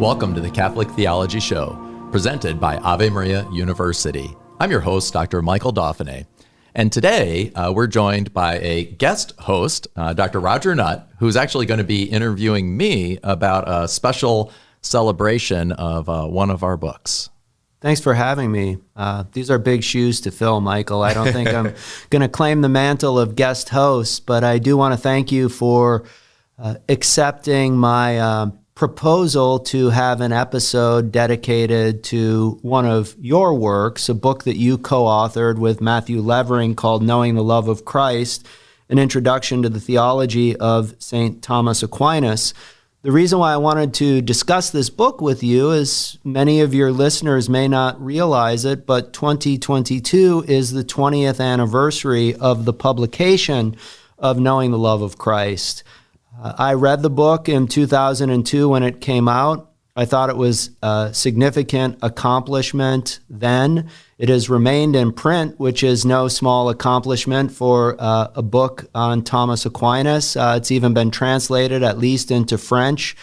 Welcome to the Catholic Theology Show, presented by Ave Maria University. I'm your host, Dr. Michael Dauphinais, and today we're joined by a guest host, Dr. Roger Nutt, who's actually going to be interviewing me about a special celebration of one of our books. Thanks for having me. These are big shoes to fill, Michael. I don't think I'm going to claim the mantle of guest host, but I do want to thank you for accepting my proposal to have an episode dedicated to one of your works, a book that you co-authored with Matthew Levering called Knowing the Love of Christ, an introduction to the theology of St. Thomas Aquinas. The reason why I wanted to discuss this book with you is many of your listeners may not realize it, but 2022 is the 20th anniversary of the publication of Knowing the Love of Christ. I read the book in 2002 when it came out. I thought it was a significant accomplishment then. It has remained in print, which is no small accomplishment for a book on Thomas Aquinas. It's even been translated, at least into French,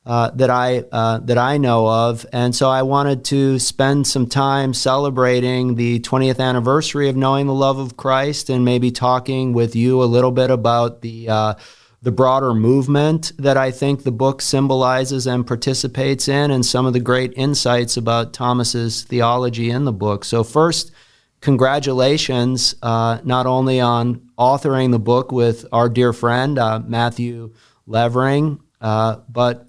that I know of. And so I wanted to spend some time celebrating the 20th anniversary of Knowing the Love of Christ and maybe talking with you a little bit about the broader movement that I think the book symbolizes and participates in, and some of the great insights about Thomas's theology in the book. So first, congratulations not only on authoring the book with our dear friend Matthew Levering, but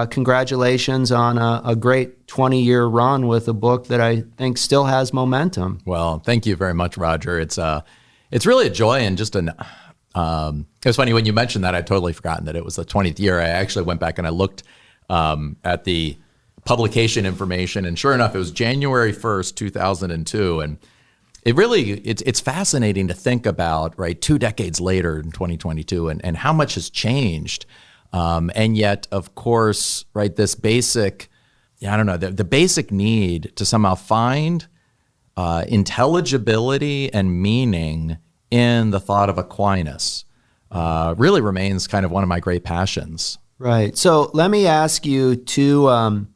congratulations on a great 20-year run with a book that I think still has momentum. Well, thank you very much, Roger. It's really a joy and just an... It was funny when you mentioned that. I'd totally forgotten that it was the 20th year. I actually went back and I looked at the publication information, and sure enough, it was January 1st, 2002. And it's fascinating to think about, right, 2 decades later in 2022 and how much has changed. And yet, of course, right, this basic, the basic need to somehow find intelligibility and meaning in the thought of Aquinas really remains kind of one of my great passions. Right. So let me ask you two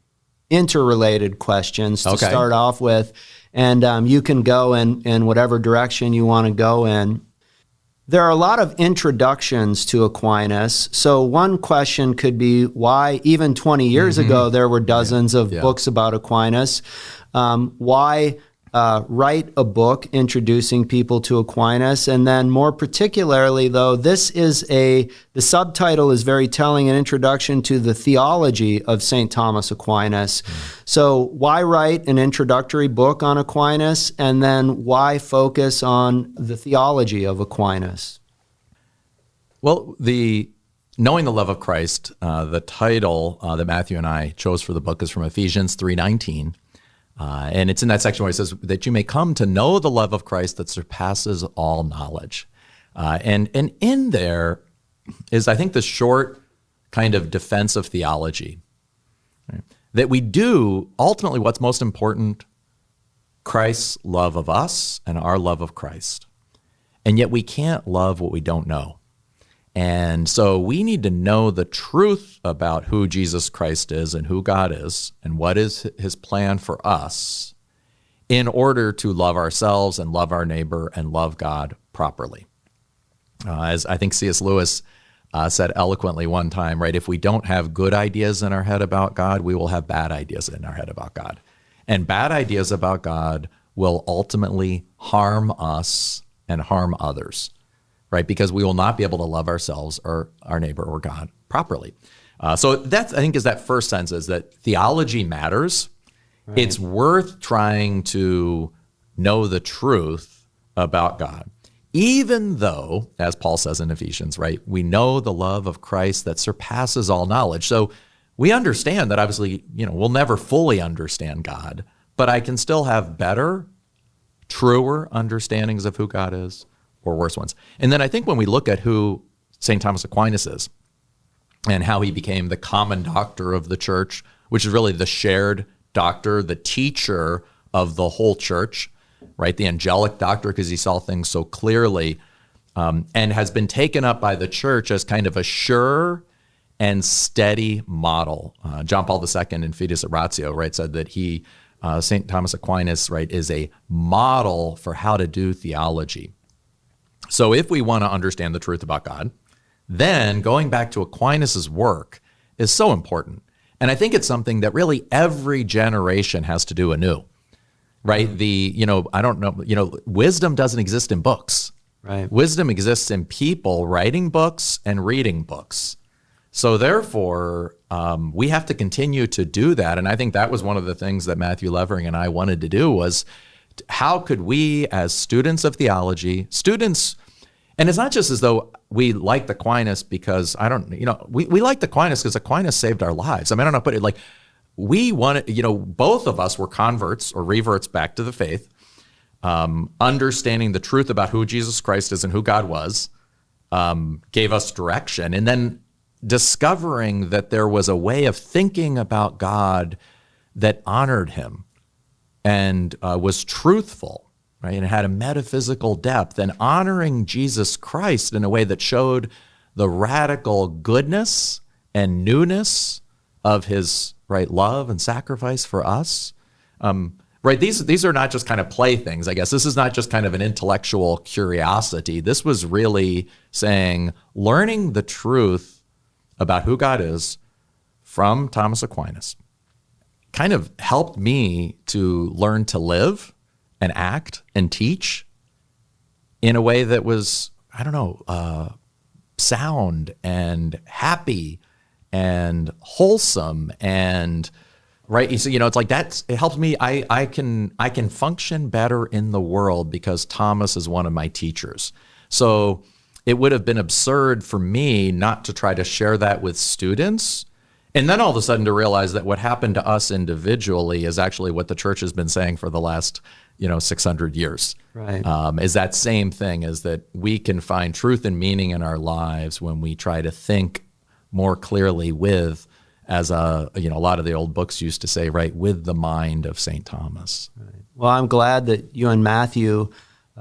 interrelated questions to start off with, and you can go in whatever direction you want to go in. There are a lot of introductions to Aquinas. So one question could be why, even 20 years ago, there were dozens of books about Aquinas. Why write a book introducing people to Aquinas? And then more particularly, though, the subtitle is very telling, an introduction to the theology of St. Thomas Aquinas. So why write an introductory book on Aquinas? And then why focus on the theology of Aquinas? Well, the Knowing the Love of Christ, the title that Matthew and I chose for the book is from Ephesians 3:19. And it's in that section where it says that you may come to know the love of Christ that surpasses all knowledge. And in there is, I think, the short kind of defense of theology, right? That we do ultimately what's most important, Christ's love of us and our love of Christ. And yet we can't love what we don't know. And so we need to know the truth about who Jesus Christ is and who God is and what is his plan for us in order to love ourselves and love our neighbor and love God properly. As I think C.S. Lewis said eloquently one time, right, if we don't have good ideas in our head about God, we will have bad ideas in our head about God. And bad ideas about God will ultimately harm us and harm others. Right, because we will not be able to love ourselves or our neighbor or God properly. So that, I think, is that first sense, is that theology matters. Right. It's worth trying to know the truth about God, even though, as Paul says in Ephesians, right, we know the love of Christ that surpasses all knowledge. So we understand that obviously, we'll never fully understand God, but I can still have better, truer understandings of who God is, or worse ones. And then I think when we look at who St. Thomas Aquinas is and how he became the common doctor of the church, which is really the shared doctor, the teacher of the whole church, right? The angelic doctor, because he saw things so clearly, and has been taken up by the church as kind of a sure and steady model. John Paul II in Fides et Ratio, right, said that St. Thomas Aquinas, right, is a model for how to do theology. So if we want to understand the truth about God, then going back to Aquinas' work is so important. And I think it's something that really every generation has to do anew, right? I don't know, wisdom doesn't exist in books. Right. Wisdom exists in people writing books and reading books. So therefore, we have to continue to do that. And I think that was one of the things that Matthew Levering and I wanted to do was how could we as students of theology, and it's not just as though we liked Aquinas because we liked Aquinas because Aquinas saved our lives. I mean, I don't know, but we wanted, both of us were converts or reverts back to the faith, understanding the truth about who Jesus Christ is and who God was, gave us direction. And then discovering that there was a way of thinking about God that honored him and was truthful, right? And it had a metaphysical depth, and honoring Jesus Christ in a way that showed the radical goodness and newness of his love and sacrifice for us. Right, these are not just kind of playthings, I guess. This is not just kind of an intellectual curiosity. This was really saying, learning the truth about who God is from Thomas Aquinas kind of helped me to learn to live and act and teach in a way that was, sound and happy and wholesome and right. So, it's like it helps me. I can function better in the world because Thomas is one of my teachers. So it would have been absurd for me not to try to share that with students. And then all of a sudden to realize that what happened to us individually is actually what the church has been saying for the last, 600 years. Right. Is that same thing, is that we can find truth and meaning in our lives when we try to think more clearly with, as a lot of the old books used to say, right, with the mind of St. Thomas. Right. Well, I'm glad that you and Matthew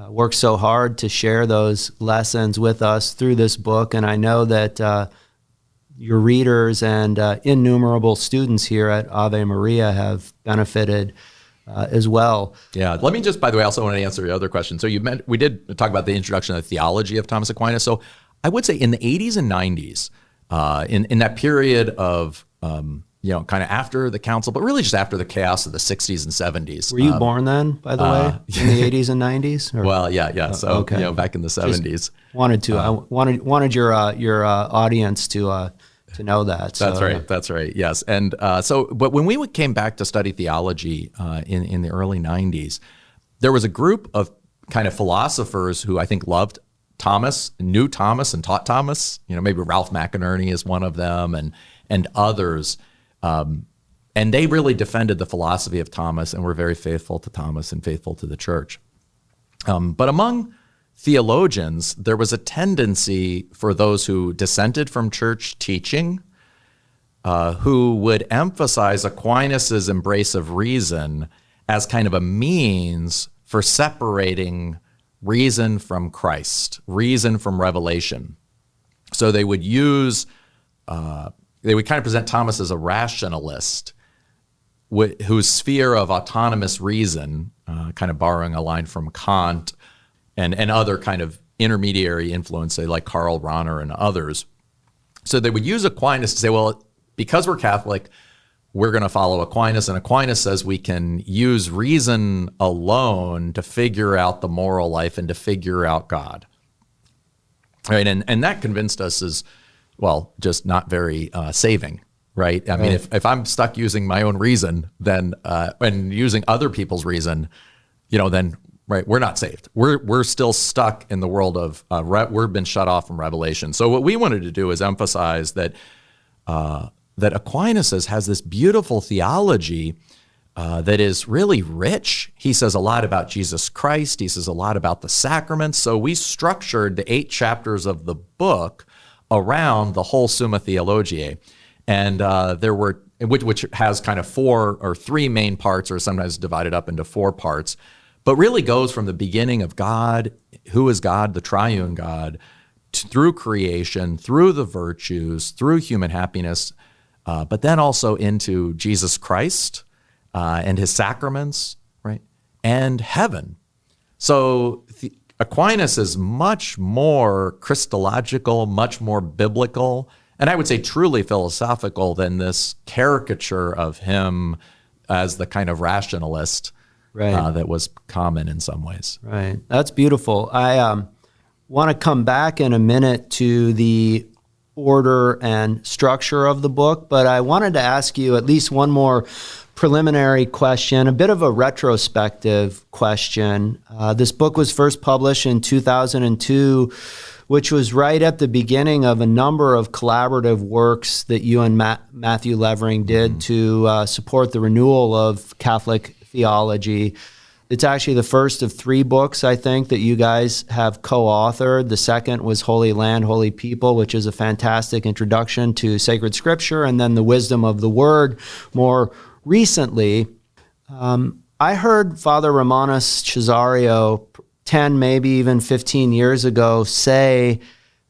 worked so hard to share those lessons with us through this book, and I know that your readers and innumerable students here at Ave Maria have benefited as well. Yeah. Let me just, by the way, I also want to answer your other question. So we did talk about the introduction of the theology of Thomas Aquinas. So I would say in the 80s and 90s, in that period of kind of after the council, but really just after the chaos of the 60s and 70s. Were you born then, by the way, in the 80s and 90s? Or? Well, yeah. So, okay. Back in the 70s. Just I wanted your audience to know that. That's right. That's right. Yes. And but when we came back to study theology in the early 90s, there was a group of kind of philosophers who I think loved Thomas, knew Thomas and taught Thomas. Maybe Ralph McInerney is one of them, and others. And they really defended the philosophy of Thomas and were very faithful to Thomas and faithful to the church. But among theologians, there was a tendency for those who dissented from church teaching, who would emphasize Aquinas' embrace of reason as kind of a means for separating reason from Christ, reason from revelation. So they would they would kind of present Thomas as a rationalist whose sphere of autonomous reason, kind of borrowing a line from Kant and other kind of intermediary influence, say like Karl Rahner and others. So they would use Aquinas to say, well, because we're Catholic, we're going to follow Aquinas. And Aquinas says we can use reason alone to figure out the moral life and to figure out God. Right? And that convinced us as, well, just not very saving, right? I mean, if I'm stuck using my own reason, then and using other people's reason, then right, we're not saved. We're still stuck in the world of we've been shut off from revelation. So what we wanted to do is emphasize that that Aquinas has this beautiful theology that is really rich. He says a lot about Jesus Christ. He says a lot about the sacraments. So we structured the 8 chapters of the book around the whole Summa Theologiae. And there were, which has kind of 4 or 3 main parts, or sometimes divided up into 4 parts, but really goes from the beginning of God, who is God, the triune God, through creation, through the virtues, through human happiness, but then also into Jesus Christ and his sacraments, right? And heaven. So Aquinas is much more Christological, much more biblical, and I would say truly philosophical than this caricature of him as the kind of rationalist that was common in some ways. Right. That's beautiful. I want to come back in a minute to the order and structure of the book, but I wanted to ask you at least one more preliminary question, a bit of a retrospective question. This book was first published in 2002, which was right at the beginning of a number of collaborative works that you and Matthew Levering did to support the renewal of Catholic theology. It's actually the first of 3 books, I think, that you guys have co-authored. The second was Holy Land, Holy People, which is a fantastic introduction to sacred scripture, and then The Wisdom of the Word more recently. I heard Father Romanus Cesario 10, maybe even 15 years ago say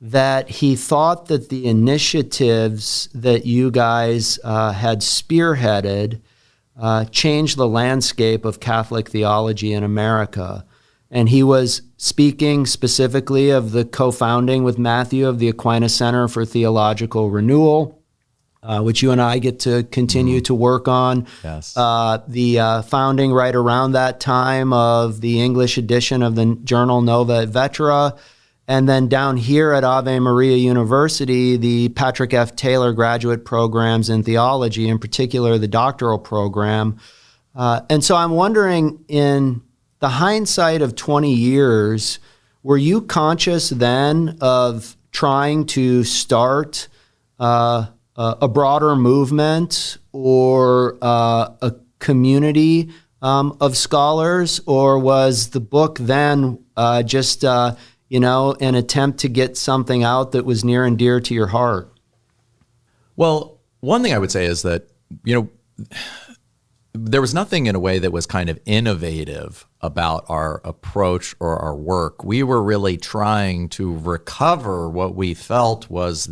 that he thought that the initiatives that you guys had spearheaded changed the landscape of Catholic theology in America. And he was speaking specifically of the co-founding with Matthew of the Aquinas Center for Theological Renewal, which you and I get to continue to work on. Yes. The founding right around that time of the English edition of the journal Nova et Vetra. And then down here at Ave Maria University, the Patrick F. Taylor graduate programs in theology, in particular the doctoral program. And so I'm wondering, in the hindsight of 20 years, were you conscious then of trying to start a broader movement or a community of scholars, or was the book then just an attempt to get something out that was near and dear to your heart? Well, one thing I would say is that, there was nothing in a way that was kind of innovative about our approach or our work. We were really trying to recover what we felt was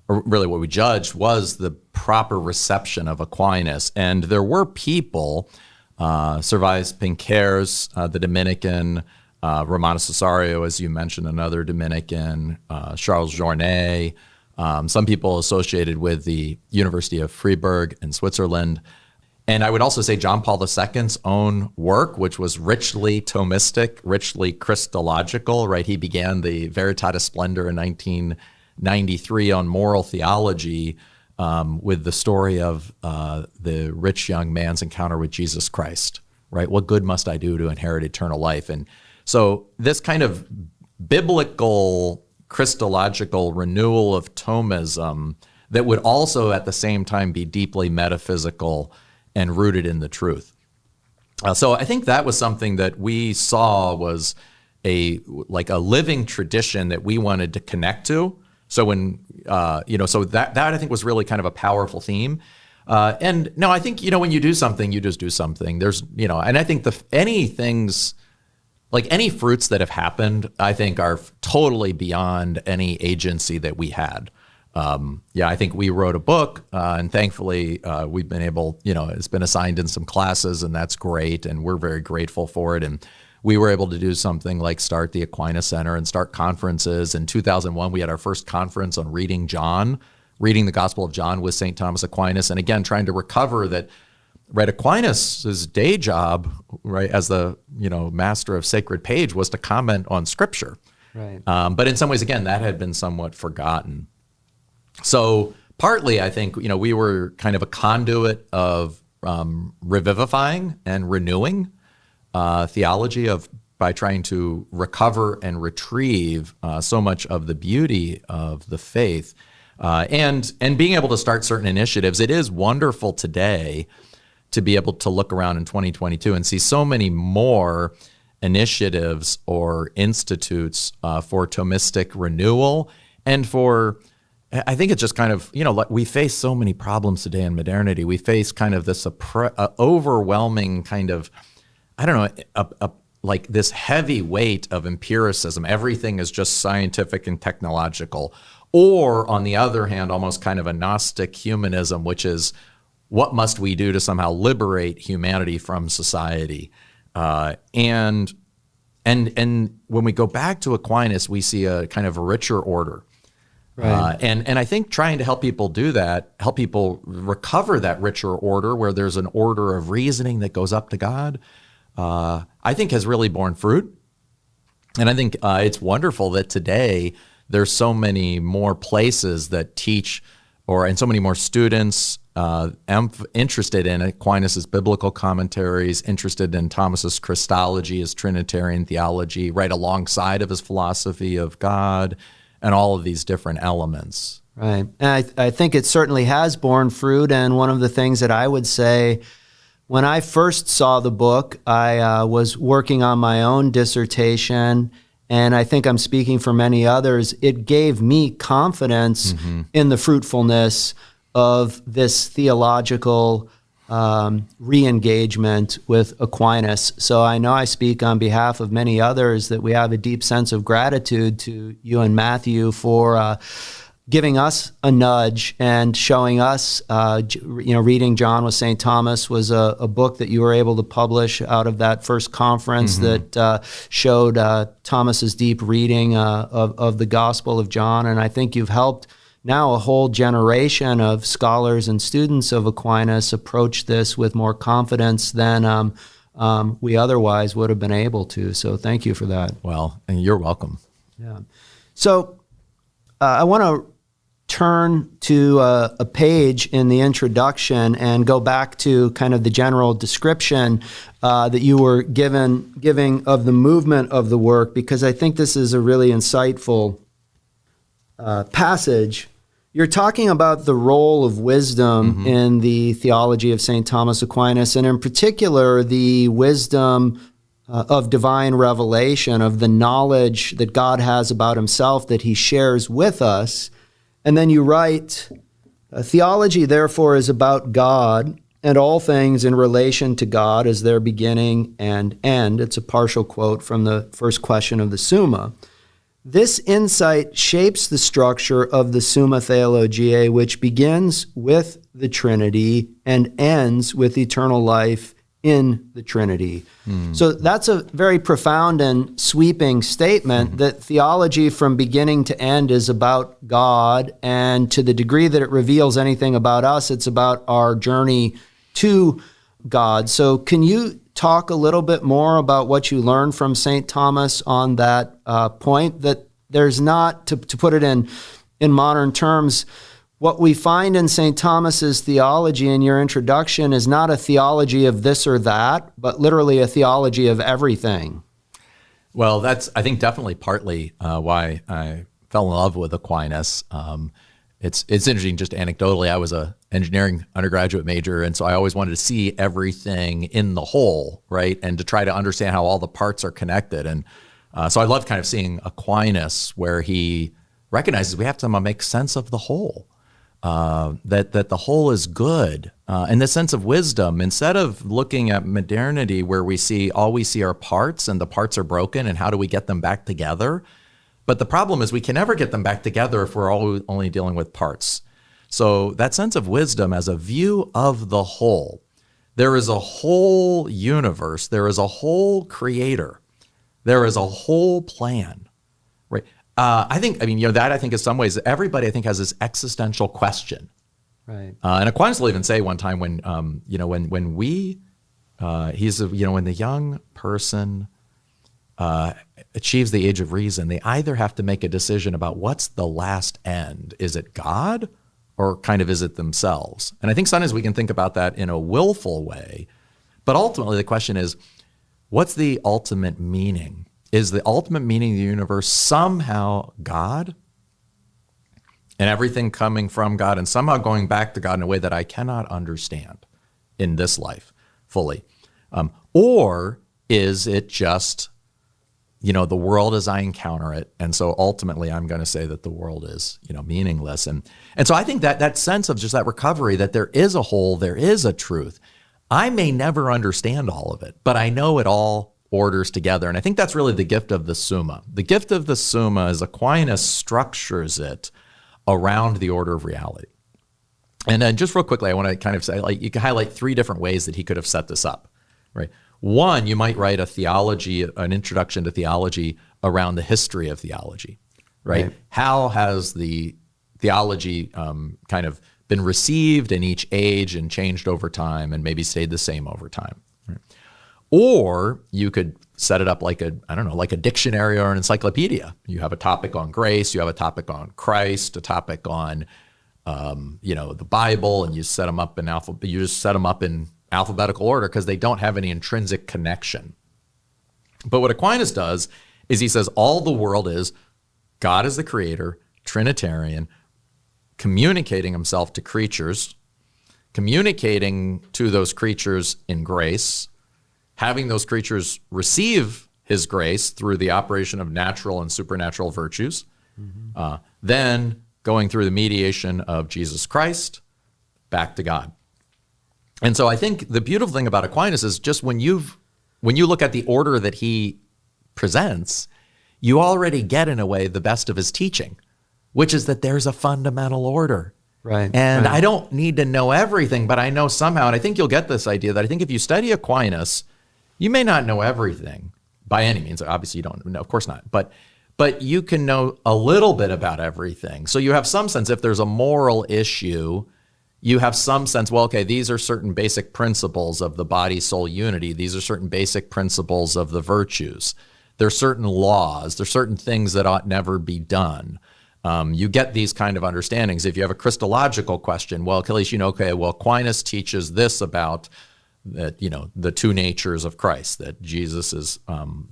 what we judged was the proper reception of Aquinas. And there were people, Servais Pinquers, the Dominican, Romanus Cesario, as you mentioned, another Dominican, Charles Journet, some people associated with the University of Freiburg in Switzerland. And I would also say John Paul II's own work, which was richly Thomistic, richly Christological, right? He began the Veritatis Splendor in 1993 on moral theology with the story of the rich young man's encounter with Jesus Christ, right? What good must I do to inherit eternal life? And so this kind of biblical, Christological renewal of Thomism that would also at the same time be deeply metaphysical and rooted in the truth. So I think that was something that we saw was a living tradition that we wanted to connect to. So so that I think was really kind of a powerful theme. And no, I think, when you do something, you just do something. There's, and I think any fruits that have happened, I think are totally beyond any agency that we had. I think we wrote a book, and thankfully we've been able, it's been assigned in some classes, and that's great, and we're very grateful for it. And we were able to do something like start the Aquinas Center and start conferences. In 2001, we had our first conference on reading the Gospel of John with St. Thomas Aquinas, and again, trying to recover that. Right, Aquinas' day job, right, as the master of sacred page, was to comment on Scripture. Right. But in some ways, again, that had been somewhat forgotten. So partly, I think we were kind of a conduit of revivifying and renewing theology by trying to recover and retrieve so much of the beauty of the faith, and being able to start certain initiatives. It is wonderful today to be able to look around in 2022 and see so many more initiatives or institutes for Thomistic renewal. And I think it's just kind of, we face so many problems today in modernity. We face kind of this overwhelming kind of, like this heavy weight of empiricism. Everything is just scientific and technological. Or on the other hand, almost kind of a Gnostic humanism, which is what must we do to somehow liberate humanity from society? And when we go back to Aquinas, we see a kind of a richer order. Right. And I think trying to help people do that, help people recover that richer order where there's an order of reasoning that goes up to God, I think has really borne fruit. And I think it's wonderful that today there's so many more places that teach, and so many more students interested in Aquinas' biblical commentaries, interested in Thomas's Christology, his Trinitarian theology, right alongside of his philosophy of God, and all of these different elements. Right. And I think it certainly has borne fruit. And one of the things that I would say, when I first saw the book, I was working on my own dissertation, and I think I'm speaking for many others. It gave me confidence in the fruitfulness of this theological re-engagement with Aquinas. So I know I speak on behalf of many others that we have a deep sense of gratitude to you and Matthew for giving us a nudge and showing us, reading John with St. Thomas was a book that you were able to publish out of that first conference that showed Thomas's deep reading of the Gospel of John. And I think you've helped now a whole generation of scholars and students of Aquinas approach this with more confidence than we otherwise would have been able to. So thank you for that. Well, and you're welcome. Yeah. So I want to turn to a page in the introduction and go back to kind of the general description that you were giving of the movement of the work, because I think this is a really insightful passage. You're talking about the role of wisdom in the theology of St. Thomas Aquinas, and in particular, the wisdom of divine revelation, of the knowledge that God has about himself that he shares with us. And then you write, theology, therefore, is about God and all things in relation to God as their beginning and end. It's a partial quote from the first question of the Summa. This insight shapes the structure of the Summa Theologiae, which begins with the Trinity and ends with eternal life in the Trinity. So that's a very profound and sweeping statement that theology from beginning to end is about God, and to the degree that it reveals anything about us, it's about our journey to God. So can you talk a little bit more about what you learned from St. Thomas on that point, that there's not, to put it in modern terms, what we find in St. Thomas's theology in your introduction is not a theology of this or that, but literally a theology of everything. Well, that's, I think, definitely partly why I fell in love with Aquinas. It's interesting, just anecdotally, I was an engineering undergraduate major, and so I always wanted to see everything in the whole, right? And to try to understand how all the parts are connected. And so I love kind of seeing Aquinas, where he recognizes we have to make sense of the whole. That the whole is good, and the sense of wisdom, instead of looking at modernity where we see are parts and the parts are broken and how do we get them back together. But the problem is we can never get them back together if we're only dealing with parts. So that sense of wisdom as a view of the whole. There is a whole universe. There is a whole creator. There is a whole plan, right? I think in some ways, everybody, I think, has this existential question. Right. And Aquinas will even say one time when the young person achieves the age of reason, they either have to make a decision about what's the last end. Is it God, or kind of is it themselves? And I think sometimes we can think about that in a willful way, but ultimately the question is, what's the ultimate meaning? Is the ultimate meaning of the universe somehow God, and everything coming from God and somehow going back to God in a way that I cannot understand in this life fully? Or is it just, the world as I encounter it, and so ultimately I'm going to say that the world is, meaningless. And so I think that sense of just that recovery, that there is a whole, there is a truth. I may never understand all of it, but I know it all orders together. And I think that's really the gift of the Summa. The gift of the Summa is Aquinas structures it around the order of reality. And then just real quickly, I want to kind of say, like, you can highlight three different ways that he could have set this up, right? One, you might write an introduction to theology around the history of theology, right? How has the theology kind of been received in each age and changed over time and maybe stayed the same over time, right? Or you could set it up like a dictionary or an encyclopedia. You have a topic on grace, you have a topic on Christ, a topic on, the Bible, and you set them up in alphabetical order because they don't have any intrinsic connection. But what Aquinas does is he says all the world is God is the creator, Trinitarian, communicating himself to creatures, communicating to those creatures in grace, having those creatures receive his grace through the operation of natural and supernatural virtues, then going through the mediation of Jesus Christ back to God. And so I think the beautiful thing about Aquinas is just when you look at the order that he presents, you already get, in a way, the best of his teaching, which is that there's a fundamental order. Right. And right. I don't need to know everything, but I know somehow, and I think you'll get this idea that I think if you study Aquinas, you may not know everything by any means. Obviously, you don't know, of course not. But you can know a little bit about everything. So you have some sense, if there's a moral issue, you have some sense, well, okay, these are certain basic principles of the body-soul unity. These are certain basic principles of the virtues. There's certain laws. There's certain things that ought never be done. You get these kind of understandings. If you have a Christological question, well, at least Aquinas teaches this about that, the two natures of Christ, that Jesus is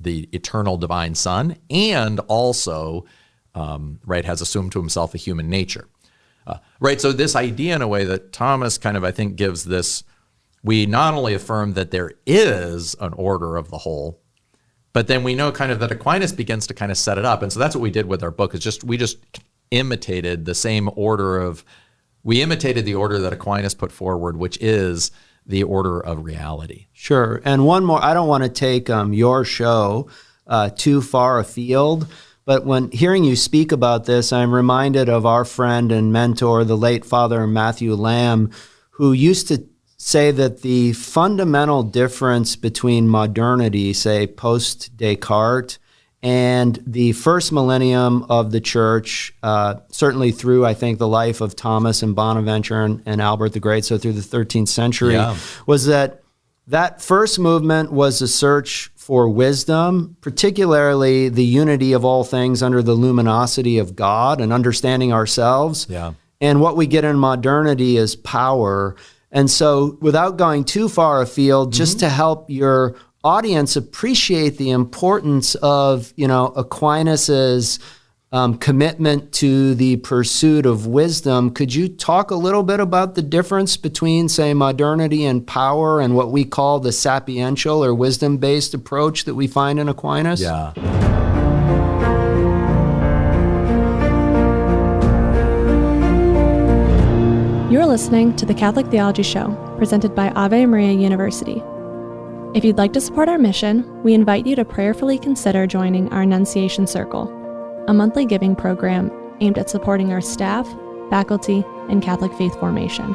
the eternal divine Son and also, has assumed to himself a human nature. So this idea, in a way, that Thomas kind of, I think, gives this, we not only affirm that there is an order of the whole, but then we know kind of that Aquinas begins to kind of set it up. And so that's what we did with our book, is we just imitated the same order we imitated the order that Aquinas put forward, which is the order of reality. Sure. And one more, I don't want to take your show too far afield, but when hearing you speak about this, I'm reminded of our friend and mentor, the late Father Matthew Lamb, who used to say that the fundamental difference between modernity, say post-Descartes, and the first millennium of the church, certainly through, I think, the life of Thomas and Bonaventure and Albert the Great, so through the 13th century, was that first movement was a search for wisdom, particularly the unity of all things under the luminosity of God and understanding ourselves. Yeah. And what we get in modernity is power. And so without going too far afield, just to help your audience appreciate the importance of, Aquinas's commitment to the pursuit of wisdom, could you talk a little bit about the difference between, say, modernity and power and what we call the sapiential or wisdom-based approach that we find in Aquinas? Yeah. You're listening to the Catholic Theology Show, presented by Ave Maria University. If you'd like to support our mission, we invite you to prayerfully consider joining our Annunciation Circle, a monthly giving program aimed at supporting our staff, faculty, and Catholic faith formation.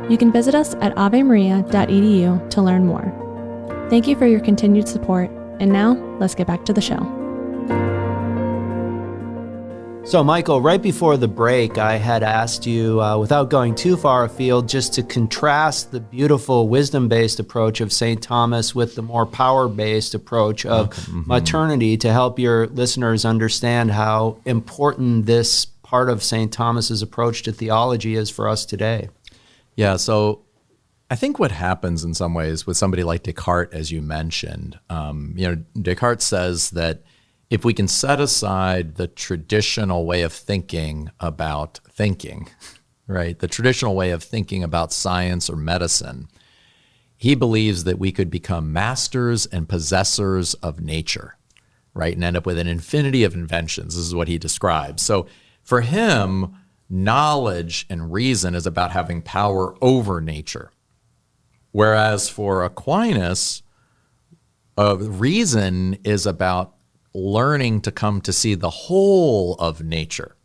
You can visit us at avemaria.edu to learn more. Thank you for your continued support, and now let's get back to the show. So, Michael, right before the break, I had asked you, without going too far afield, just to contrast the beautiful wisdom-based approach of St. Thomas with the more power-based approach of maternity, to help your listeners understand how important this part of St. Thomas's approach to theology is for us today. Yeah, so I think what happens in some ways with somebody like Descartes, as you mentioned, Descartes says that if we can set aside the traditional way of thinking about thinking, right, the traditional way of thinking about science or medicine, he believes that we could become masters and possessors of nature, right, and end up with an infinity of inventions. This is what he describes. So for him, knowledge and reason is about having power over nature. Whereas for Aquinas, reason is about learning to come to see the whole of nature.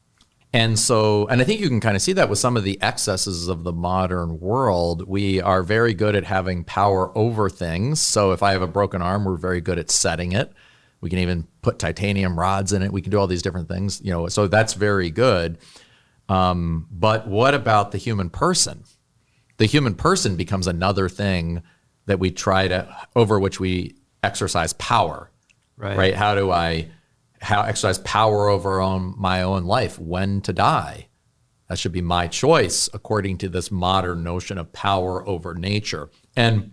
And I think you can kind of see that with some of the excesses of the modern world. We are very good at having power over things. So if I have a broken arm, we're very good at setting it. We can even put titanium rods in it. We can do all these different things, so that's very good. But what about the human person? The human person becomes another thing that we over which we exercise power, right? How exercise power over my own life, when to die. That should be my choice according to this modern notion of power over nature. And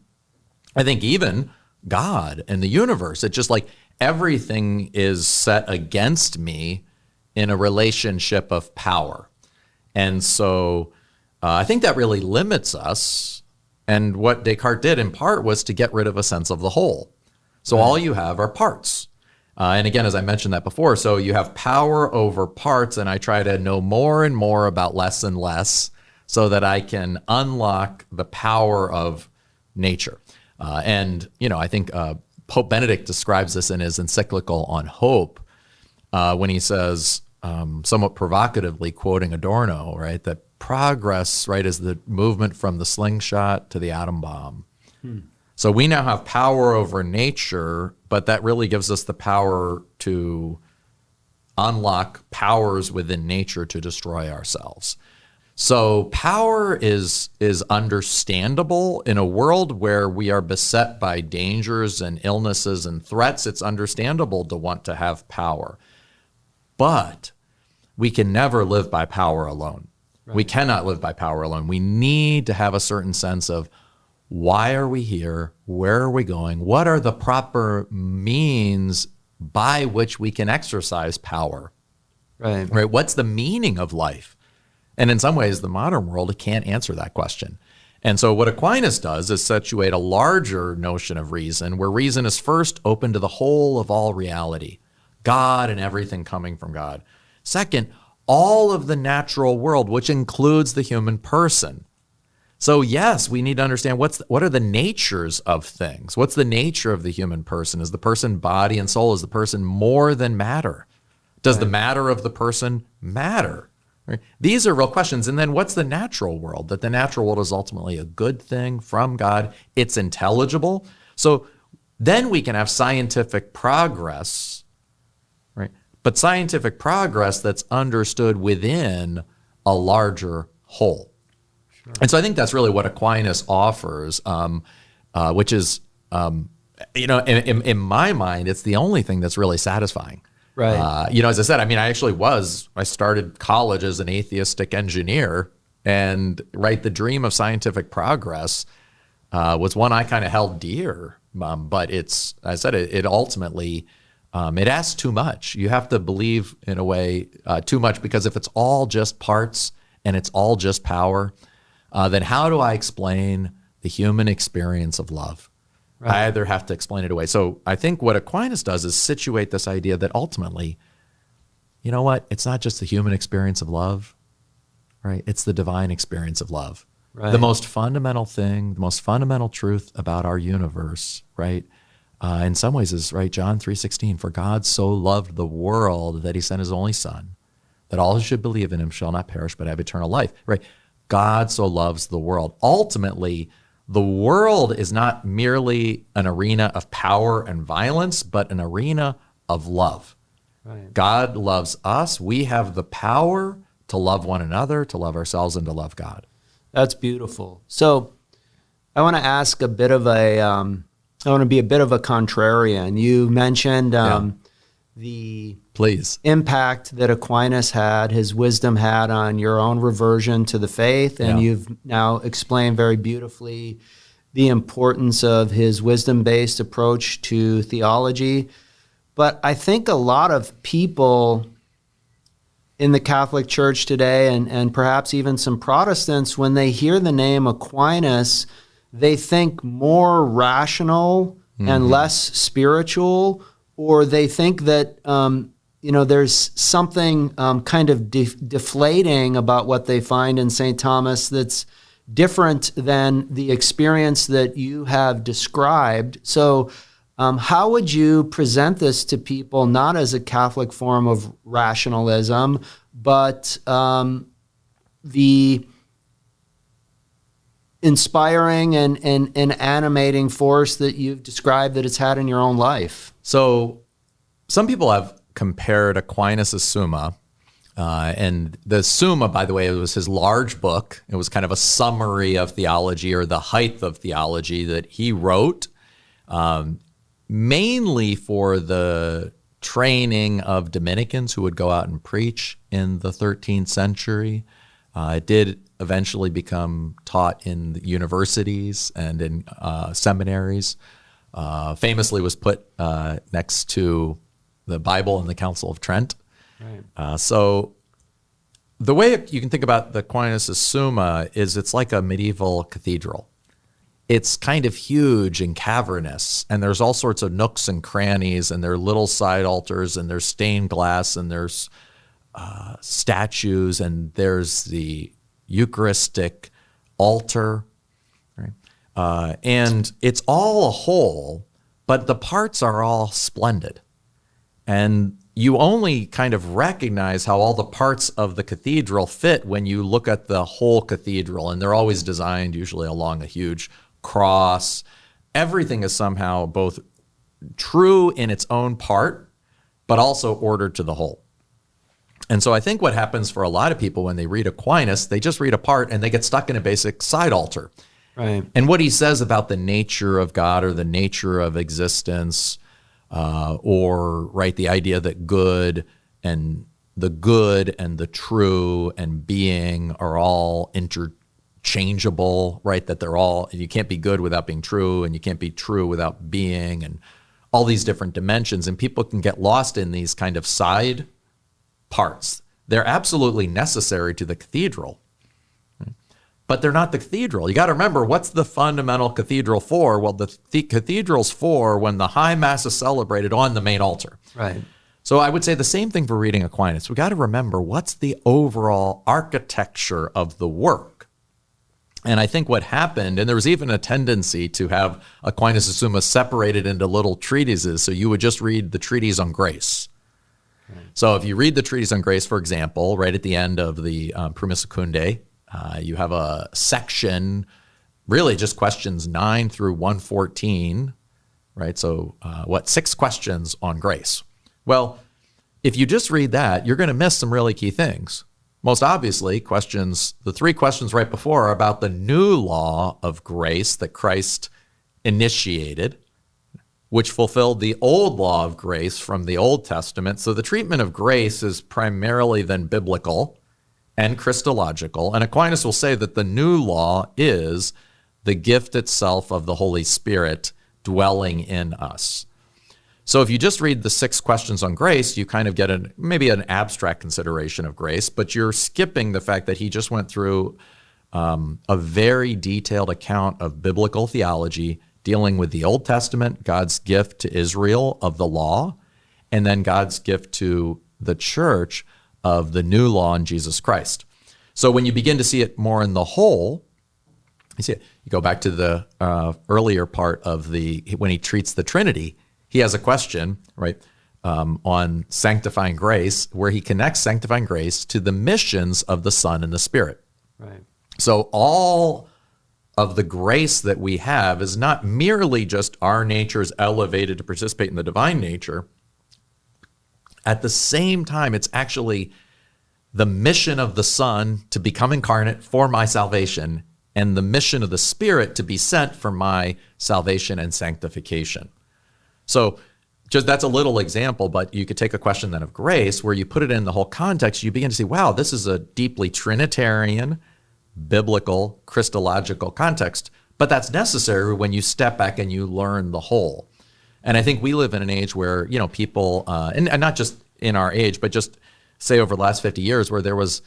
I think even God and the universe, it's just like everything is set against me in a relationship of power. And so I think that really limits us. And what Descartes did in part was to get rid of a sense of the whole. So all you have are parts. And again, as I mentioned that before, so you have power over parts, and I try to know more and more about less and less so that I can unlock the power of nature. I think Pope Benedict describes this in his encyclical on hope when he says, somewhat provocatively, quoting Adorno, right, that progress, right, is the movement from the slingshot to the atom bomb. So we now have power over nature, but that really gives us the power to unlock powers within nature to destroy ourselves. So power is understandable in a world where we are beset by dangers and illnesses and threats. It's understandable to want to have power, but we can never live by power alone. Right. We cannot live by power alone. We need to have a certain sense of why are we here? Where are we going? What are the proper means by which we can exercise power? Right. Right. What's the meaning of life? And in some ways, the modern world, it can't answer that question. And so what Aquinas does is situate a larger notion of reason, where reason is first open to the whole of all reality, God and everything coming from God. Second, all of the natural world, which includes the human person. So yes, we need to understand what are the natures of things. What's the nature of the human person? Is the person body and soul? Is the person more than matter? Does the matter of the person matter? Right? These are real questions. And then what's the natural world? That the natural world is ultimately a good thing from God. It's intelligible. So then we can have scientific progress, right? But scientific progress that's understood within a larger whole. Sure. And so I think that's really what Aquinas offers, which is, in my mind, it's the only thing that's really satisfying. Right. As I said, I started college as an atheistic engineer, and the dream of scientific progress was one I kind of held dear. But it ultimately, it asks too much. You have to believe in a way too much, because if it's all just parts and it's all just power, then how do I explain the human experience of love? Right. I either have to explain it away. So I think what Aquinas does is situate this idea that ultimately, you know what? It's not just the human experience of love, right? It's the divine experience of love. Right. The most fundamental thing, the most fundamental truth about our universe, right? In some ways is, right, John 3:16, for God so loved the world that he sent his only son, that all who should believe in him shall not perish but have eternal life, right? God so loves the world. Ultimately, the world is not merely an arena of power and violence, but an arena of love. Right. God loves us. We have the power to love one another, to love ourselves, and to love God. That's beautiful. So I want to ask I want to be a bit of a contrarian. You mentioned the impact that Aquinas had, his wisdom had on your own reversion to the faith, and you've now explained very beautifully the importance of his wisdom-based approach to theology. But I think a lot of people in the Catholic Church today, and perhaps even some Protestants, when they hear the name Aquinas, they think more rational and less spiritual, or they think that there's something kind of deflating about what they find in St. Thomas that's different than the experience that you have described. So How would you present this to people, not as a Catholic form of rationalism, but the inspiring and animating force that you've described that it's had in your own life? So some people have compared Aquinas' Summa, and the Summa, by the way, it was his large book. It was kind of a summary of theology, or the height of theology that he wrote, mainly for the training of Dominicans who would go out and preach in the 13th century. It did eventually become taught in the universities and in seminaries. Famously was put next to the Bible in the Council of Trent. Right. So the way you can think about the Aquinas' Summa is it's like a medieval cathedral. It's kind of huge and cavernous, and there's all sorts of nooks and crannies, and there are little side altars, and there's stained glass, and there's statues, and there's the Eucharistic altar, right? And it's all a whole, but the parts are all splendid. And you only kind of recognize how all the parts of the cathedral fit when you look at the whole cathedral, and they're always designed usually along a huge cross. Everything is somehow both true in its own part, but also ordered to the whole. And so I think what happens for a lot of people when they read Aquinas, they just read a part and they get stuck in a basic side altar. Right. And what he says about the nature of God or the nature of existence, or right, the idea that good and the true and being are all interchangeable, right? That they're all, you can't be good without being true, and you can't be true without being, and all these different dimensions. And people can get lost in these kind of side parts. They're absolutely necessary to the cathedral, but they're not the cathedral. You got to remember, what's the fundamental cathedral for? Well, the cathedral's for when the high mass is celebrated on the main altar. Right. So I would say the same thing for reading Aquinas. We got to remember, what's the overall architecture of the work? And I think what happened, and there was even a tendency to have Aquinas' Summa separated into little treatises, so you would just read the treatise on grace. So if you read the treatise on grace, for example, right at the end of the Prima Secundae, you have a section, really just questions 9 through 114, right? So 6 questions on grace. Well, if you just read that, you're going to miss some really key things. Most obviously, the 3 questions right before are about the new law of grace that Christ initiated, which fulfilled the old law of grace from the Old Testament. So the treatment of grace is primarily then biblical and Christological. And Aquinas will say that the new law is the gift itself of the Holy Spirit dwelling in us. So if you just read the 6 questions on grace, you kind of get maybe an abstract consideration of grace, but you're skipping the fact that he just went through a very detailed account of biblical theology, dealing with the Old Testament, God's gift to Israel of the law, and then God's gift to the church of the new law in Jesus Christ. So when you begin to see it more in the whole, you see it. You go back to the earlier part of when he treats the Trinity, he has a question, right, on sanctifying grace, where he connects sanctifying grace to the missions of the Son and the Spirit. Right. So all of the grace that we have is not merely just our nature is elevated to participate in the divine nature. At the same time, it's actually the mission of the Son to become incarnate for my salvation, and the mission of the Spirit to be sent for my salvation and sanctification. So just that's a little example, but you could take a question then of grace, where you put it in the whole context, you begin to see, wow, this is a deeply Trinitarian, biblical, Christological context, but that's necessary when you step back and you learn the whole. And I think we live in an age where, people, and not just in our age, but just say over the last 50 years, where there was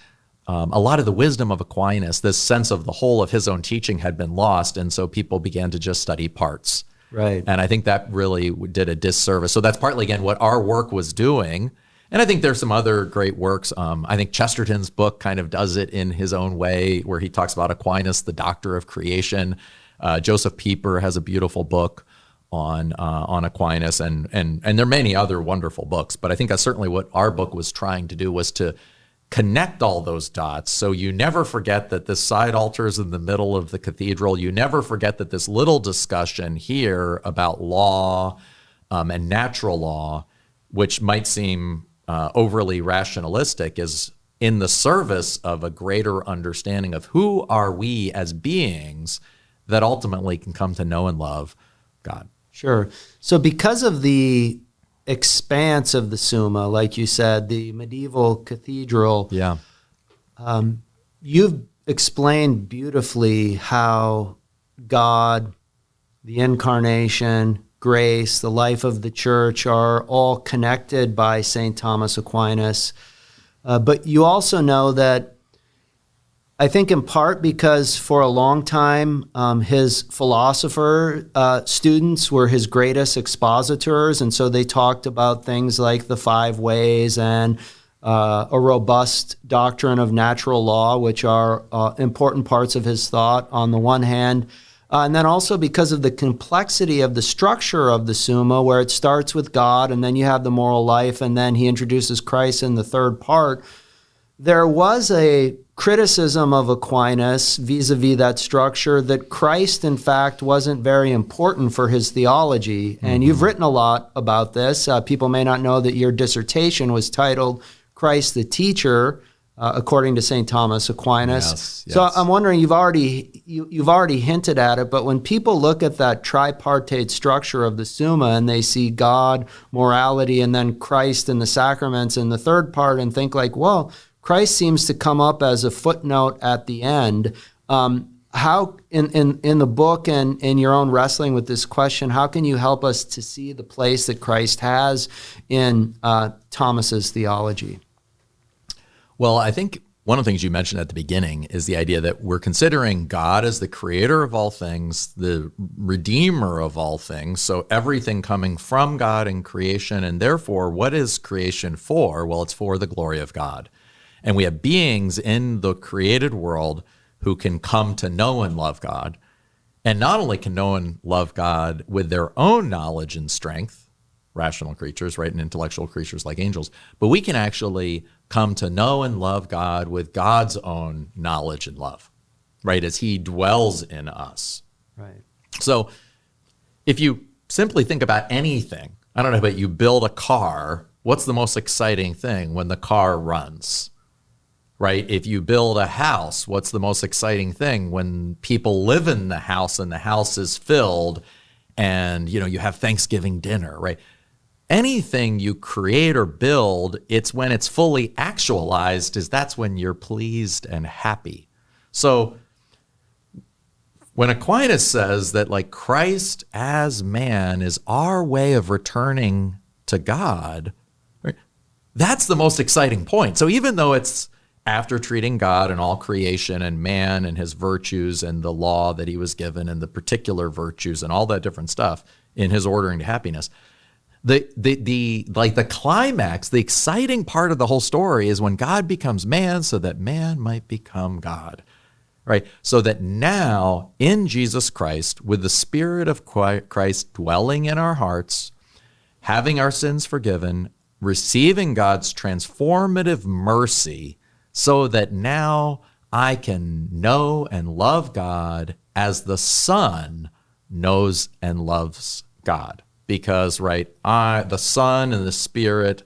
a lot of the wisdom of Aquinas, this sense of the whole of his own teaching had been lost, and so people began to just study parts. Right. And I think that really did a disservice. So that's partly, again, what our work was doing. And I think there's some other great works. I think Chesterton's book kind of does it in his own way, where he talks about Aquinas, the doctor of creation. Joseph Pieper has a beautiful book on Aquinas, and there are many other wonderful books, but I think that's certainly what our book was trying to do, was to connect all those dots. So you never forget that this side altar is in the middle of the cathedral. You never forget that this little discussion here about law and natural law, which might seem overly rationalistic, is in the service of a greater understanding of who are we as beings that ultimately can come to know and love God. Sure. So because of the expanse of the Summa, like you said, the medieval cathedral, Yeah. You've explained beautifully how God, the incarnation, grace, the life of the church are all connected by St. Thomas Aquinas. But you also know that, I think in part because for a long time, his philosopher students were his greatest expositors, and so they talked about things like the five ways and a robust doctrine of natural law, which are important parts of his thought on the one hand. And then also because of the complexity of the structure of the Summa, where it starts with God, and then you have the moral life, and then he introduces Christ in the third part. There was a criticism of Aquinas vis-a-vis that structure, that Christ, in fact, wasn't very important for his theology. And you've written a lot about this. People may not know that your dissertation was titled Christ the Teacher, according to St. Thomas Aquinas. Yes. So I'm wondering, you've already hinted at it, but when people look at that tripartite structure of the Summa and they see God, morality, and then Christ and the sacraments in the third part, and think like, well, Christ seems to come up as a footnote at the end. How, in the book and in your own wrestling with this question, how can you help us to see the place that Christ has in Thomas's theology? Well, I think one of the things you mentioned at the beginning is the idea that we're considering God as the creator of all things, the redeemer of all things, so everything coming from God in creation, and therefore, what is creation for? Well, it's for the glory of God. And we have beings in the created world who can come to know and love God, and not only can know and love God with their own knowledge and strength, rational creatures, right, and intellectual creatures like angels, but we can actually come to know and love God with God's own knowledge and love, right, as he dwells in us. Right. So if you simply think about anything, I don't know, but you build a car, what's the most exciting thing? When the car runs. Right? If you build a house, what's the most exciting thing? When people live in the house and the house is filled and, you have Thanksgiving dinner, right? Anything you create or build, it's when it's fully actualized, that's when you're pleased and happy. So when Aquinas says that like Christ as man is our way of returning to God, right? That's the most exciting point. So even though it's after treating God and all creation and man and his virtues and the law that he was given and the particular virtues and all that different stuff in his ordering to happiness, the climax, the exciting part of the whole story is when God becomes man so that man might become God, right? So that now in Jesus Christ, with the Spirit of Christ dwelling in our hearts, having our sins forgiven, receiving God's transformative mercy, so that now I can know and love God as the Son knows and loves God. Because, right, the Son and the Spirit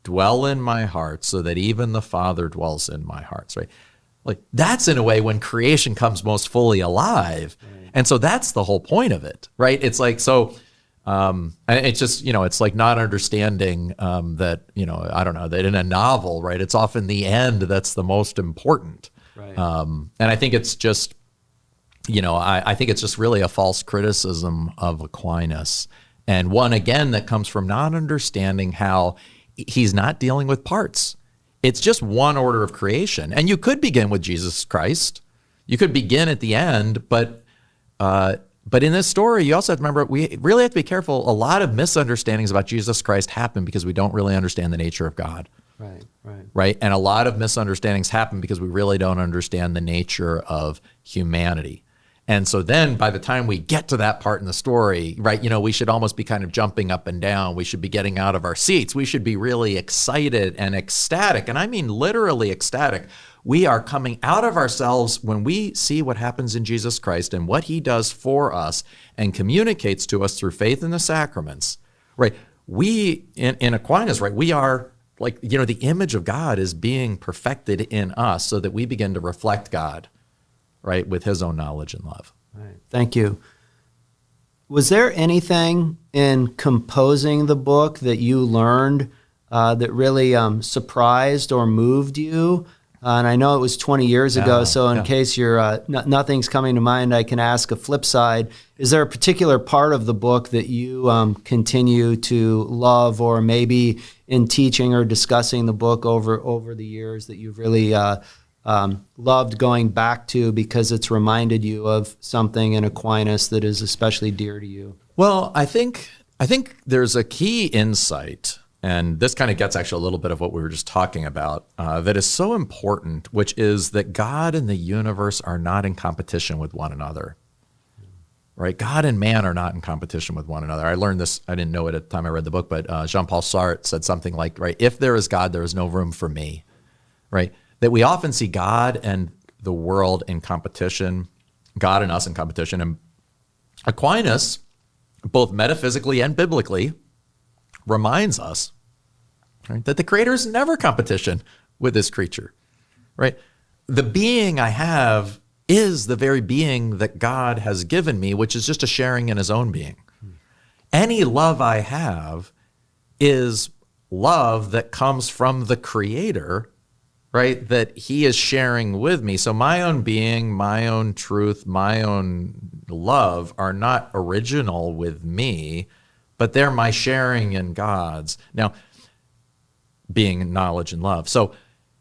dwell in my heart so that even the Father dwells in my heart, right? Like, that's in a way when creation comes most fully alive. Right. And so that's the whole point of it, right? It's like, so it's just, it's like not understanding that, I don't know, that in a novel, right, it's often the end that's the most important. Right. And I think it's just, I think it's just really a false criticism of Aquinas. And one, again, that comes from not understanding how he's not dealing with parts. It's just one order of creation. And you could begin with Jesus Christ. You could begin at the end, but in this story, you also have to remember, we really have to be careful. A lot of misunderstandings about Jesus Christ happen because we don't really understand the nature of God. Right? And a lot of misunderstandings happen because we really don't understand the nature of humanity. And so then by the time we get to that part in the story, right, we should almost be kind of jumping up and down. We should be getting out of our seats. We should be really excited and ecstatic. And I mean literally ecstatic. We are coming out of ourselves when we see what happens in Jesus Christ and what he does for us and communicates to us through faith in the sacraments, right? We, in Aquinas, right, we are like, the image of God is being perfected in us so that we begin to reflect God, right, with his own knowledge and love. Right. Thank you. Was there anything in composing the book that you learned that really surprised or moved you? And I know it was 20 years ago, so in case you're nothing's coming to mind, I can ask a flip side. Is there a particular part of the book that you continue to love, or maybe in teaching or discussing the book over the years that you've really loved going back to because it's reminded you of something in Aquinas that is especially dear to you? Well, I think there's a key insight, and this kind of gets actually a little bit of what we were just talking about, that is so important, which is that God and the universe are not in competition with one another, right? God and man are not in competition with one another. I learned this, I didn't know it at the time I read the book, but Jean-Paul Sartre said something like, right, if there is God, there is no room for me, right? That we often see God and the world in competition, God and us in competition. And Aquinas, both metaphysically and biblically, reminds us, right, that the Creator is never competition with this creature, right? The being I have is the very being that God has given me, which is just a sharing in his own being. Any love I have is love that comes from the Creator, right, that he is sharing with me. So my own being, my own truth, my own love are not original with me, but they're my sharing in God's. Now, being knowledge and love. So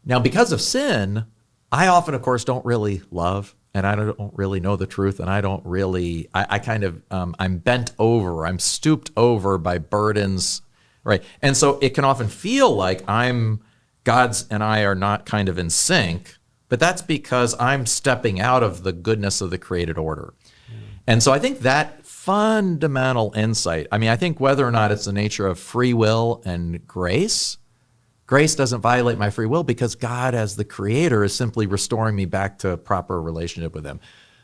now because of sin, I often, of course, don't really love, and I don't really know the truth, and I don't really, I kind of, I'm bent over, I'm stooped over by burdens, right? And so it can often feel like God's and I are not kind of in sync, but that's because I'm stepping out of the goodness of the created order. And so I think that fundamental insight, I think whether or not it's the nature of free will and grace doesn't violate my free will because God as the creator is simply restoring me back to a proper relationship with him.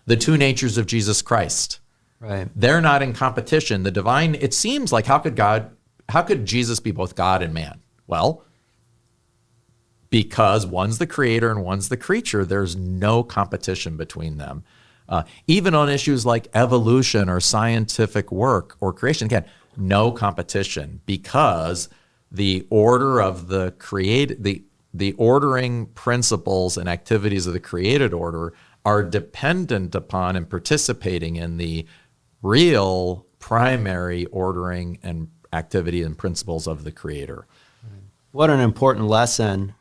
The two natures of Jesus Christ, right? They're not in competition. The divine, it seems like how could Jesus be both God and man? Well, because one's the creator and one's the creature, there's no competition between them. Even on issues like evolution or scientific work or creation, again, no competition because the order of the the ordering principles and activities of the created order are dependent upon and participating in the real primary ordering and activity and principles of the creator. What an important lesson,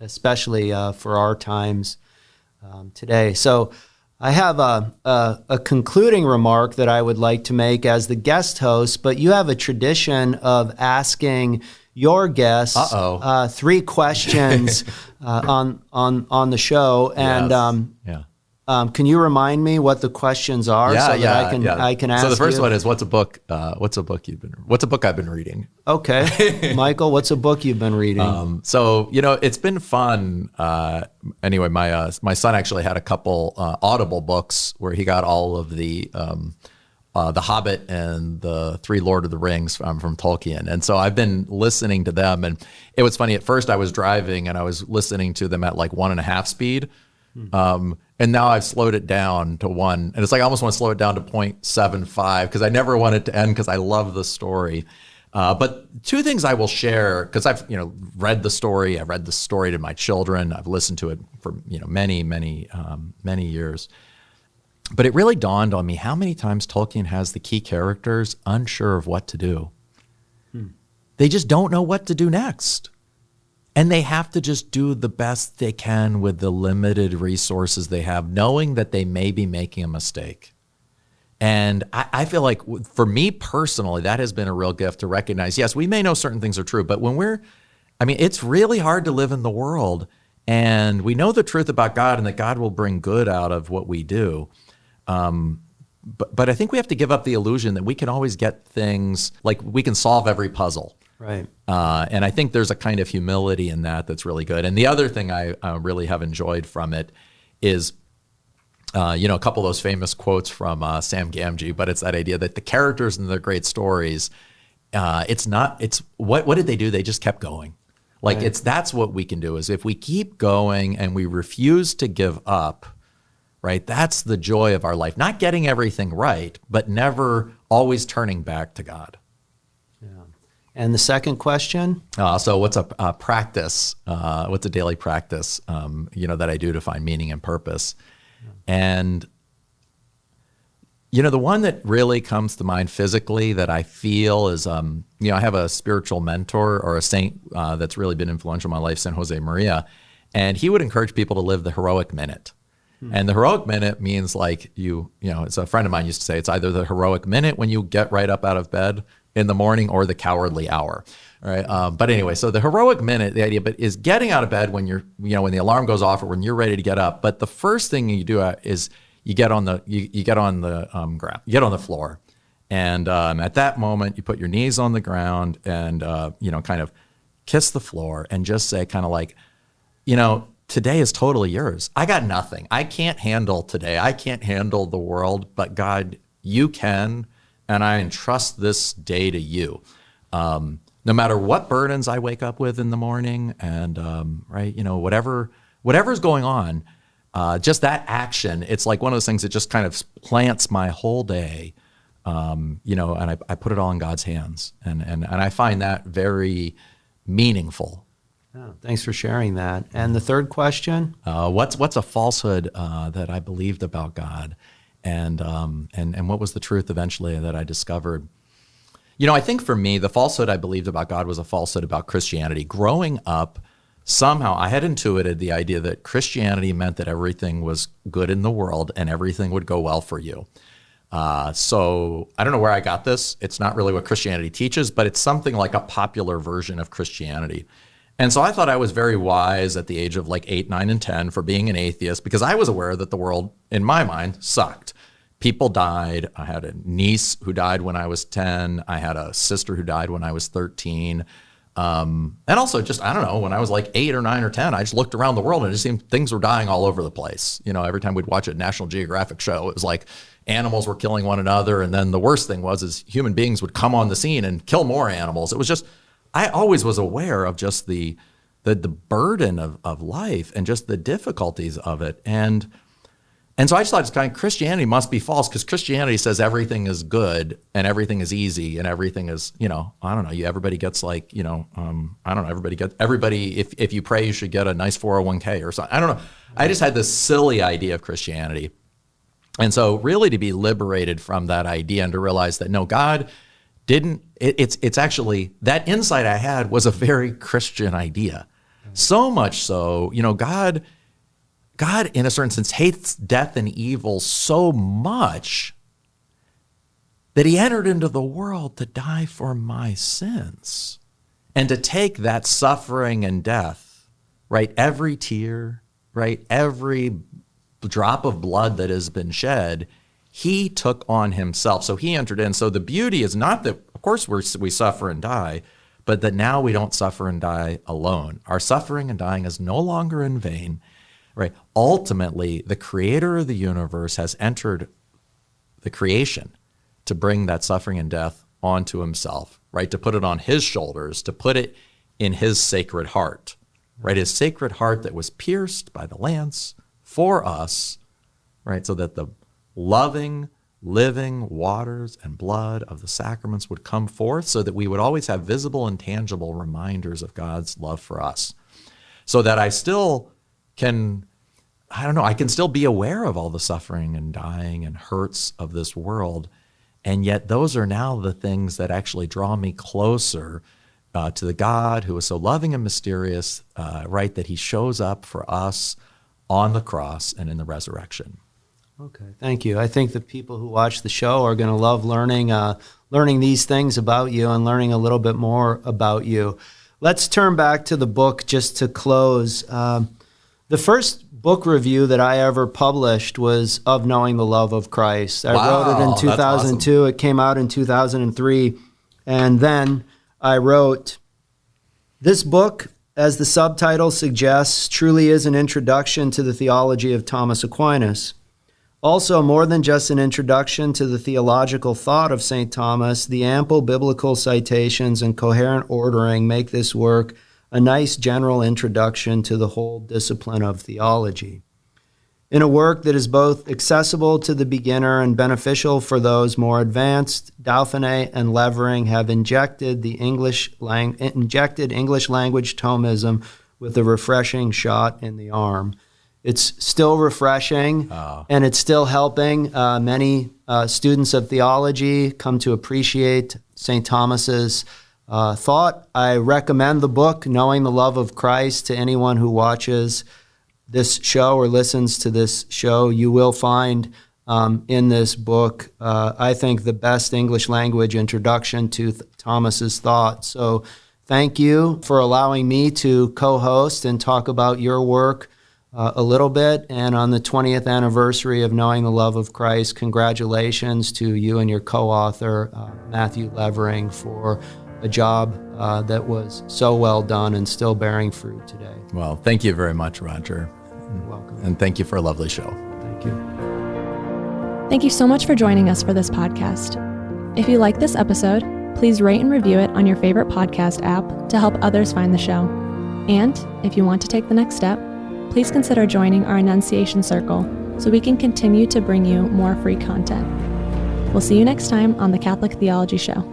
especially for our times today. So I have a concluding remark that I would like to make as the guest host, but you have a tradition of asking your guests 3 questions on the show. And Yes. can you remind me what the questions are that I can ask you? So the first one is, what's a book I've been reading? Okay. Michael, what's a book you've been reading? So, it's been fun. Anyway, my son actually had a couple Audible books where he got all of the Hobbit and the 3 Lord of the Rings from Tolkien. And so I've been listening to them. And it was funny. At first I was driving and I was listening to them at like 1.5 speed. And now I've slowed it down to 1. And it's like I almost want to slow it down to 0.75 because I never want it to end because I love the story. But 2 things I will share, because I've read the story. I've read the story to my children. I've listened to it for many years. But it really dawned on me how many times Tolkien has the key characters unsure of what to do. They just don't know what to do next. And they have to just do the best they can with the limited resources they have, knowing that they may be making a mistake. And I feel like for me personally, that has been a real gift to recognize, yes, we may know certain things are true, but it's really hard to live in the world and we know the truth about God and that God will bring good out of what we do. But I think we have to give up the illusion that we can always get things, like we can solve every puzzle. Right. And I think there's a kind of humility in that that's really good. And the other thing I really have enjoyed from it is, a couple of those famous quotes from Sam Gamgee, but it's that idea that the characters in the great stories, it's what did they do? They just kept going. Like Right. that's what we can do, is if we keep going and we refuse to give up, right? That's the joy of our life. Not getting everything right, but never always turning back to God. Yeah. And the second question? So what's a practice? What's a daily practice, that I do to find meaning and purpose? And, the one that really comes to mind physically that I feel is, I have a spiritual mentor or a saint that's really been influential in my life, St. Ave Maria, and he would encourage people to live the heroic minute. And the heroic minute means like it's a friend of mine used to say, it's either the heroic minute when you get right up out of bed in the morning or the cowardly hour. All right. But anyway, so the heroic minute, the idea, but is getting out of bed when you're, when the alarm goes off or when you're ready to get up. But the first thing you do is you get on the ground, you get on the floor, and at that moment you put your knees on the ground and kind of kiss the floor and just say kind of like, today is totally yours. I got nothing. I can't handle today. I can't handle the world, but God, you can, and I entrust this day to you. No matter what burdens I wake up with in the morning, and whatever's going on, just that action, it's like one of those things that just kind of plants my whole day, and I put it all in God's hands, and I find that very meaningful. Oh, thanks for sharing that. And the third question? What's a falsehood that I believed about God, and what was the truth eventually that I discovered? I think for me, the falsehood I believed about God was a falsehood about Christianity. Growing up, somehow I had intuited the idea that Christianity meant that everything was good in the world and everything would go well for you. So I don't know where I got this. It's not really what Christianity teaches, but it's something like a popular version of Christianity. And so I thought I was very wise at the age of like 8, 9, and 10 for being an atheist, because I was aware that the world, in my mind, sucked. People died. I had a niece who died when I was 10. I had a sister who died when I was 13. And also just, I don't know, when I was like 8 or 9 or 10, I just looked around the world and it just seemed things were dying all over the place. Every time we'd watch a National Geographic show, it was like animals were killing one another. And then the worst thing was human beings would come on the scene and kill more animals. It was just, I always was aware of just the burden of life and just the difficulties of it. And so I just thought Christianity must be false, because Christianity says everything is good and everything is easy and everything is, I don't know, everybody gets like, everybody, if you pray, you should get a nice 401k or something. I don't know. I just had this silly idea of Christianity. And so really to be liberated from that idea and to realize that no, God didn't, it's actually, that insight I had was a very Christian idea. So much so, God, in a certain sense, hates death and evil so much that he entered into the world to die for my sins and to take that suffering and death, right? Every tear, right? Every drop of blood that has been shed, he took on himself. So he entered in. So the beauty is not that, of course, we suffer and die, but that now we don't suffer and die alone. Our suffering and dying is no longer in vain. Right. Ultimately, the creator of the universe has entered the creation to bring that suffering and death onto himself, right? To put it on his shoulders, to put it in his sacred heart, right? His sacred heart that was pierced by the lance for us, right? So that the loving, living waters and blood of the sacraments would come forth so that we would always have visible and tangible reminders of God's love for us. So that I still I can still be aware of all the suffering and dying and hurts of this world. And yet those are now the things that actually draw me closer to the God who is so loving and mysterious, right, that he shows up for us on the cross and in the resurrection. Okay, thank you. I think the people who watch the show are going to love learning these things about you and learning a little bit more about you. Let's turn back to the book just to close. The first book review that I ever published was Of Knowing the Love of Christ. I wrote it in that's 2002. Awesome. It came out in 2003. And then I wrote, this book, as the subtitle suggests, truly is an introduction to the theology of Thomas Aquinas. Also, more than just an introduction to the theological thought of St. Thomas, the ample biblical citations and coherent ordering make this work a nice general introduction to the whole discipline of theology. In a work that is both accessible to the beginner and beneficial for those more advanced, Dauphinais and Levering have injected English language Thomism with a refreshing shot in the arm. It's still refreshing, and it's still helping many students of theology come to appreciate St. Thomas's thought. I recommend the book, Knowing the Love of Christ, to anyone who watches this show or listens to this show. You will find in this book, I think, the best English language introduction to Thomas's thought. So thank you for allowing me to co-host and talk about your work a little bit. And on the 20th anniversary of Knowing the Love of Christ, congratulations to you and your co-author, Matthew Levering, for a job that was so well done and still bearing fruit today. Well, thank you very much, Roger. You're welcome. And thank you for a lovely show. Thank you. Thank you so much for joining us for this podcast. If you like this episode, please rate and review it on your favorite podcast app to help others find the show. And if you want to take the next step, please consider joining our Annunciation Circle so we can continue to bring you more free content. We'll see you next time on the Catholic Theology Show.